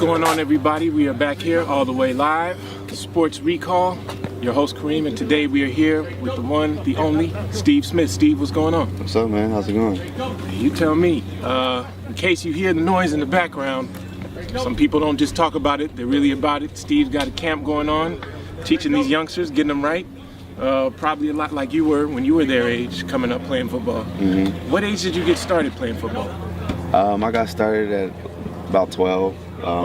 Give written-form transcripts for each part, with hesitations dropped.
going on, everybody? We are back here all the way live. Sports Recall. Your host Kareem, and today we are here with the one, the only, Steve Smith. Steve, what's going on? What's up, man? How's it going? You tell me. In case you hear the noise in the background, some people don't just talk about it, they're really about it. Steve's got a camp going on, teaching these youngsters, getting them right. Probably a lot like you were when you were their age, coming up playing football. Mm-hmm. What age did you get started playing football? I got started at about 12.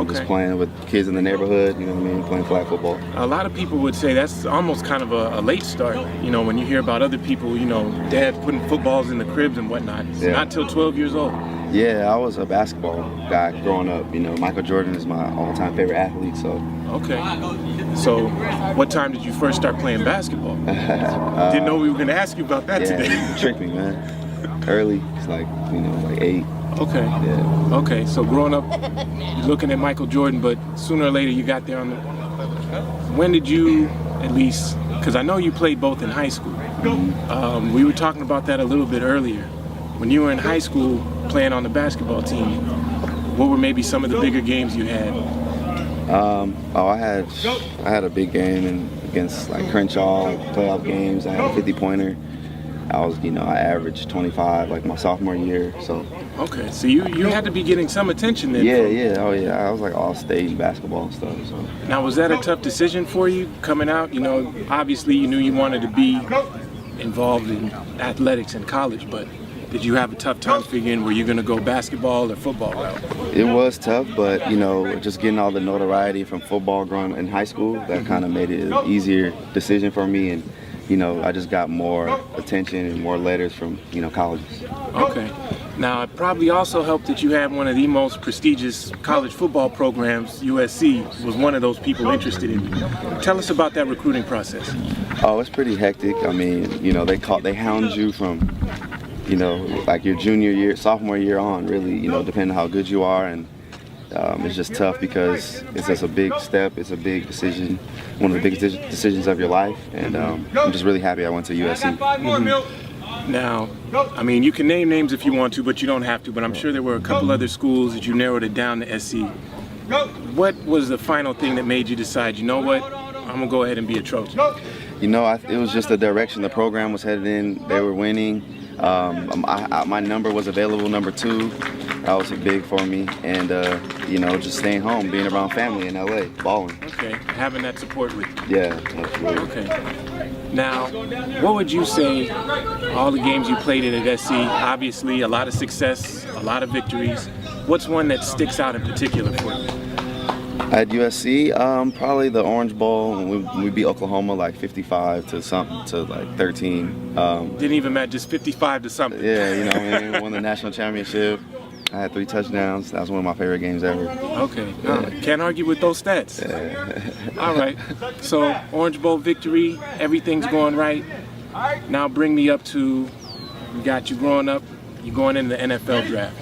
Just playing with kids in the neighborhood, you know what I mean, playing flag football. A lot of people would say that's almost kind of a late start, you know, when you hear about other people, you know, dad putting footballs in the cribs and whatnot. It's not till 12 years old. Yeah, I was a basketball guy growing up. You know, Michael Jordan is my all-time favorite athlete, so. Okay. So, what time did you first start playing basketball? Didn't know we were going to ask you about that today. You tricked me, man. Early, it's like, you know, like 8. Okay. Yeah. Okay, so growing up, you're looking at Michael Jordan, but sooner or later you got there on the... When did you, at least, because I know you played both in high school. We were talking about that a little bit earlier. When you were in high school playing on the basketball team, what were maybe some of the bigger games you had? I had a big game against like Crenshaw, playoff games. I had a 50-pointer. I averaged 25 like my sophomore year, so. Okay, so you had to be getting some attention then. Yeah. I was like all state basketball and stuff. So. Now, was that a tough decision for you coming out? You know, obviously you knew you wanted to be involved in athletics in college, but did you have a tough time figuring were you going to go basketball or football route? It was tough, but you know, just getting all the notoriety from football growing in high school, that kind of made it an easier decision for me, and you know, I just got more attention and more letters from, you know, colleges. Okay. Now, it probably also helped that you had one of the most prestigious college football programs. USC was one of those people interested in you. Tell us about that recruiting process. Oh, it's pretty hectic. I mean, you know, they hound you from, you know, like your junior year, sophomore year on, really, you know, depending on how good you are. And it's just tough because it's just a big step. It's a big decision, one of the biggest decisions of your life. And I'm just really happy I went to USC. Mm-hmm. Now, I mean, you can name names if you want to, but you don't have to. But I'm sure there were a couple other schools that you narrowed it down to SC. What was the final thing that made you decide, you know what, I'm going to go ahead and be a Trojan? You know, it was just the direction the program was headed in. They were winning. My number was available, number 2. That was big for me, and you know, just staying home, being around family in LA, balling. Okay, having that support with you. Yeah, absolutely. Okay. Now, what would you say, all the games you played in at SC, obviously a lot of success, a lot of victories. What's one that sticks out in particular for you? At USC, probably the Orange Bowl when we beat Oklahoma like 55 to something to like 13. Didn't even matter, just 55 to something. Yeah, you know, I mean, won the national championship. I had 3 touchdowns. That was one of my favorite games ever. Okay, can't argue with those stats. Yeah. All right, so Orange Bowl victory, everything's going right. Now bring me up to, we got you growing up, you're going in the NFL draft.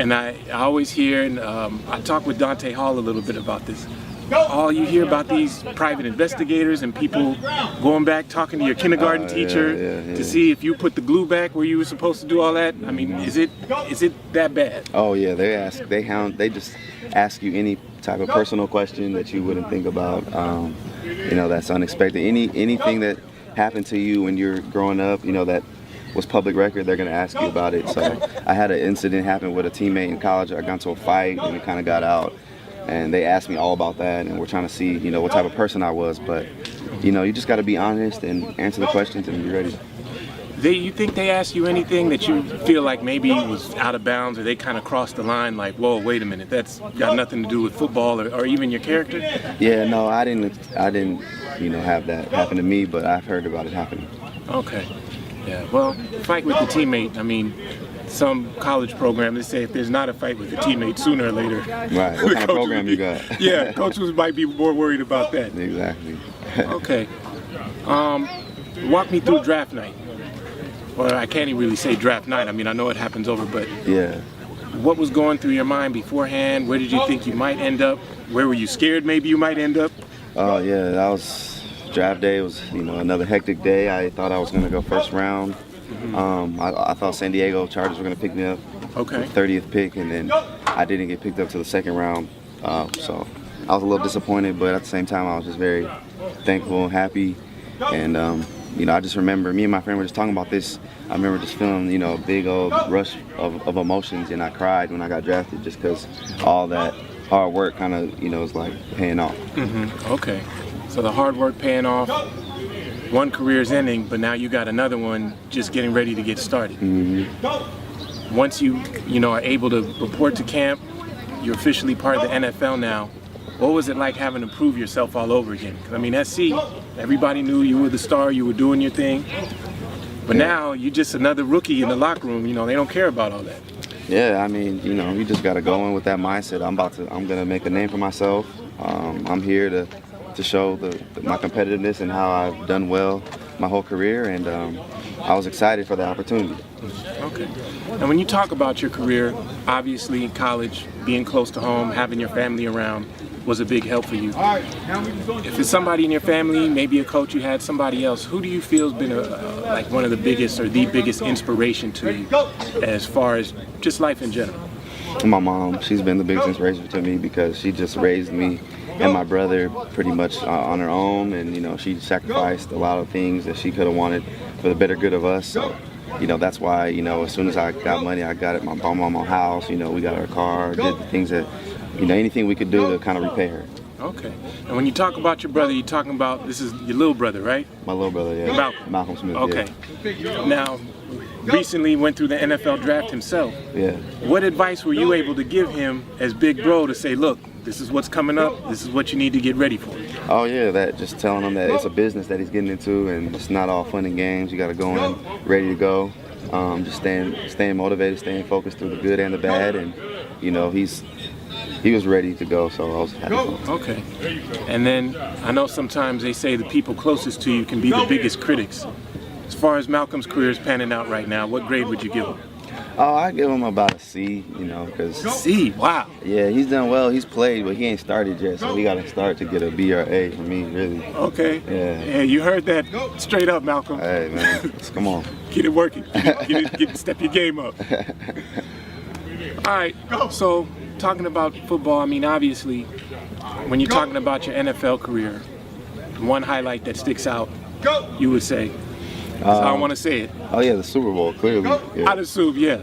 And I always hear, and I talked with Dante Hall a little bit about this. All you hear about these private investigators and people going back talking to your kindergarten teacher to see if you put the glue back where you were supposed to do all that. I mean, is it that bad? Oh yeah, they just ask you any type of personal question that you wouldn't think about. You know, that's unexpected. Anything that happened to you when you're growing up, you know, that was public record, they're gonna ask you about it. So I had an incident happen with a teammate in college. I got into a fight and it kind of got out. And they asked me all about that, and we're trying to see, you know, what type of person I was. But, you know, you just got to be honest and answer the questions and be ready. You think they asked you anything that you feel like maybe was out of bounds, or they kind of crossed the line, like, whoa, wait a minute, that's got nothing to do with football or even your character? Yeah, no, I didn't, you know, have that happen to me, but I've heard about it happening. Okay. Yeah, well, fight with the teammate, I mean, some college program, they say if there's not a fight with the teammate, sooner or later. Right, what kind of program you got? Yeah, coaches might be more worried about that. Exactly. Okay. Walk me through draft night. Well, I can't even really say draft night. I mean, I know it happens over, but yeah. What was going through your mind beforehand? Where did you think you might end up? Where were you scared maybe you might end up? Oh, yeah, that was draft day. It was, you know, another hectic day. I thought I was going to go first round. I thought San Diego Chargers were going to pick me up, okay, 30th pick, and then I didn't get picked up to the second round. So I was a little disappointed, but at the same time, I was just very thankful and happy. And I just remember me and my friend were just talking about this. I remember just feeling, a big old rush of emotions, and I cried when I got drafted just because all that hard work kind of, is like paying off. Mm-hmm. Okay. So the hard work paying off. One career's ending, but now you got another one just getting ready to get started. Mm-hmm. Once you are able to report to camp, you're officially part of the NFL now. What was it like having to prove yourself all over again? 'Cause, I mean, at SC, everybody knew you were the star, you were doing your thing. But now you're just another rookie in the locker room. They don't care about all that. Yeah, I mean, you just got to go in with that mindset. I'm going to make a name for myself. I'm here to show my competitiveness and how I've done well my whole career, and I was excited for the opportunity. Okay. And when you talk about your career, obviously in college, being close to home, having your family around was a big help for you. If it's somebody in your family, maybe a coach you had, somebody else, who do you feel has been like one of the biggest or the biggest inspiration to you as far as just life in general? My mom, she's been the biggest inspiration to me because she just raised me and my brother pretty much on her own, and she sacrificed a lot of things that she could have wanted for the better good of us. So that's why as soon as I got money, I got it. My mama house, we got our car, did the things that anything we could do to kind of repay her. Okay. And when you talk about your brother, you're talking about, this is your little brother, right? My little brother, yeah. Malcolm Smith. Okay. Yeah. Now, recently went through the NFL draft himself. Yeah. What advice were you able to give him as big bro to say, look, this is what's coming up, this is what you need to get ready for? Oh yeah, that just telling him that it's a business that he's getting into, and it's not all fun and games. You got to go in ready to go. Just staying motivated, staying focused through the good and the bad, and he was ready to go, so I was happy for him. Okay. And then I know sometimes they say the people closest to you can be the biggest critics. As far as Malcolm's career is panning out right now, what grade would you give him? Oh, I give him about a C, because C, wow. Yeah, he's done well. He's played, but he ain't started yet, so he got to start to get a B or A for me, really. Okay. Yeah. You heard that straight up, Malcolm. Hey, man, come on. Get it working. Step your game up. All right. So, talking about football, I mean, obviously, when you're talking about your NFL career, one highlight that sticks out, you would say. I don't want to say it. Oh yeah, the Super Bowl, clearly. Yeah. I'd assume, yeah.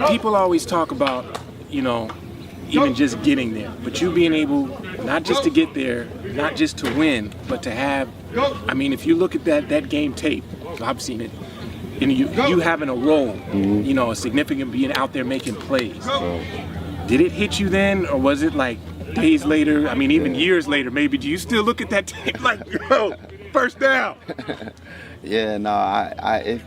People always talk about, even just getting there, but you being able not just to get there, not just to win, but to have. I mean, if you look at that game tape, I've seen it. You having a role, a significant being out there making plays. Did it hit you then, or was it like days later? I mean, even years later, maybe. Do you still look at that tape like, yo, first down? Yeah, no, I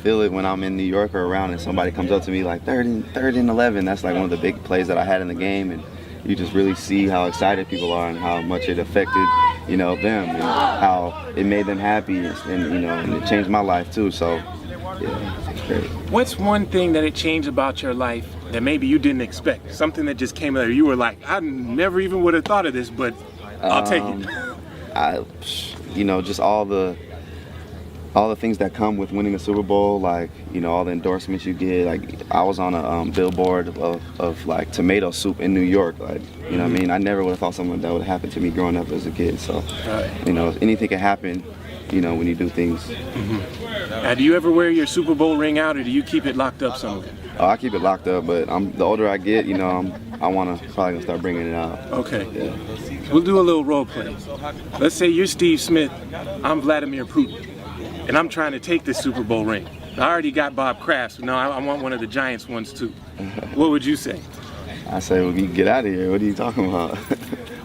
feel it when I'm in New York or around and somebody comes up to me like third and 11. That's like one of the big plays that I had in the game, and you just really see how excited people are and how much it affected, them, and how it made them happy, and it changed my life too. So, yeah, it's great. What's one thing that it changed about your life that maybe you didn't expect? Something that just came out, you were like, I never even would have thought of this, but I'll take it. Just all the things that come with winning a Super Bowl, like all the endorsements you get. Like I was on a billboard of like tomato soup in New York. Like what I mean, I never would have thought something like that would have happened to me growing up as a kid. So anything can happen. When you do things. Do you ever wear your Super Bowl ring out, or do you keep it locked up somewhere? Oh, I keep it locked up, but the older I get, I want to probably gonna start bringing it out. Okay. Yeah. We'll do a little role play. Let's say you're Steve Smith, I'm Vladimir Putin, and I'm trying to take this Super Bowl ring. I already got Bob Kraft, so now I want one of the Giants ones too. What would you say? I say, well, you get out of here. What are you talking about?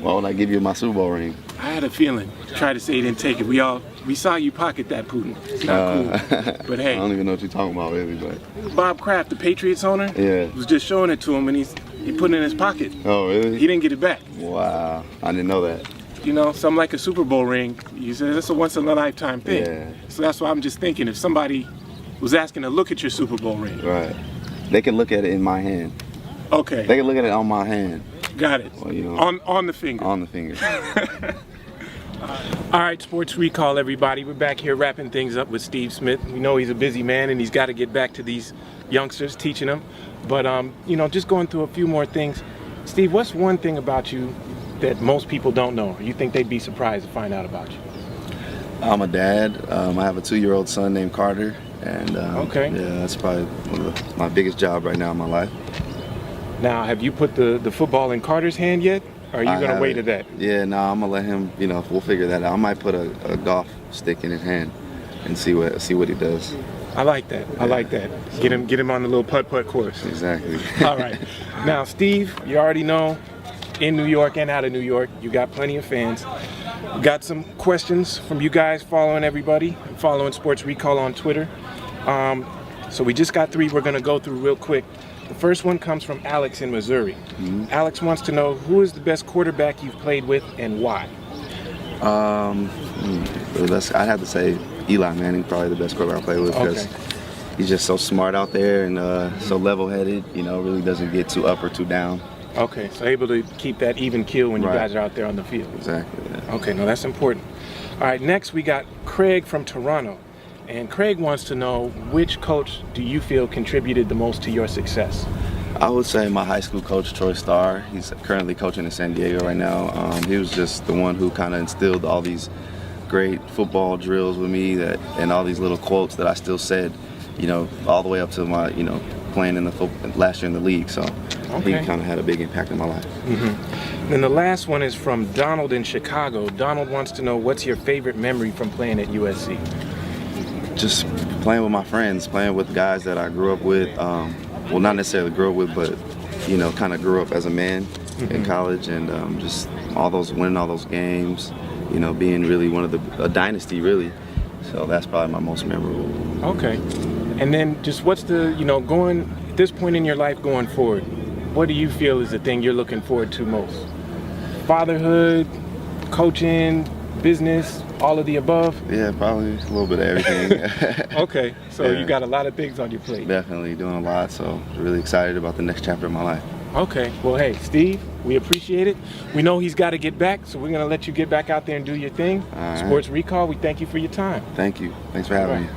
Why would I give you my Super Bowl ring? I had a feeling. Try to say you didn't take it. We saw you pocket that, Putin. It's not cool. But hey. I don't even know what you're talking about, really. But Bob Kraft, the Patriots owner, was just showing it to him, and he put it in his pocket. Oh, really? He didn't get it back. Wow. I didn't know that. Something like a Super Bowl ring, you said that's a once-in-a-lifetime thing. Yeah. So that's why I'm just thinking, if somebody was asking to look at your Super Bowl ring. Right. They can look at it in my hand. Okay. They can look at it on my hand. Got it. Well, on the finger. On the finger. All right, Sports Recall, everybody. We're back here wrapping things up with Steve Smith. We know he's a busy man and he's got to get back to these youngsters, teaching them. But, just going through a few more things. Steve, what's one thing about you that most people don't know? You think they'd be surprised to find out about you? I'm a dad. I have a 2-year-old son named Carter, and okay. Yeah, that's probably one of my biggest job right now in my life. Now, have you put the football in Carter's hand yet? Or are you going to wait to that? Yeah, no, I'm gonna let him. We'll figure that out. I might put a golf stick in his hand and see what he does. I like that. I like that. Get him on the little putt-putt course. Exactly. All right. Now, Steve, you already know, in New York and out of New York, you got plenty of fans. Got some questions from you guys following everybody, following Sports Recall on Twitter. So we just got 3 we're going to go through real quick. The first one comes from Alex in Missouri. Mm-hmm. Alex wants to know, who is the best quarterback you've played with and why? I'd have to say Eli Manning, probably the best quarterback I played with, because he's just so smart out there and so level-headed, really doesn't get too up or too down. Okay, so able to keep that even keel when you guys are out there on the field. Exactly. Yeah. Okay, no, that's important. All right, next we got Craig from Toronto. And Craig wants to know, which coach do you feel contributed the most to your success? I would say my high school coach, Troy Starr. He's currently coaching in San Diego right now. He was just the one who kind of instilled all these great football drills with me and all these little quotes that I still said, all the way up to my, playing in the last year in the league. So he kind of had a big impact in my life. Mm-hmm. And the last one is from Donald in Chicago. Donald wants to know, what's your favorite memory from playing at USC? Just playing with my friends, playing with guys that I grew up with. Well, not necessarily grew up with, but kind of grew up as a man in college, and just winning all those games. Being really one of a dynasty, really. So that's probably my most memorable. Okay. And then just what's the going at this point in your life going forward? What do you feel is the thing you're looking forward to most? Fatherhood, coaching, business, all of the above? Yeah, probably a little bit of everything. Okay, so you got a lot of things on your plate. Definitely doing a lot, so really excited about the next chapter of my life. Okay, well, hey, Steve, we appreciate it. We know he's got to get back, so we're going to let you get back out there and do your thing. All right. Sports Recall, we thank you for your time. Thank you. Thanks for having me.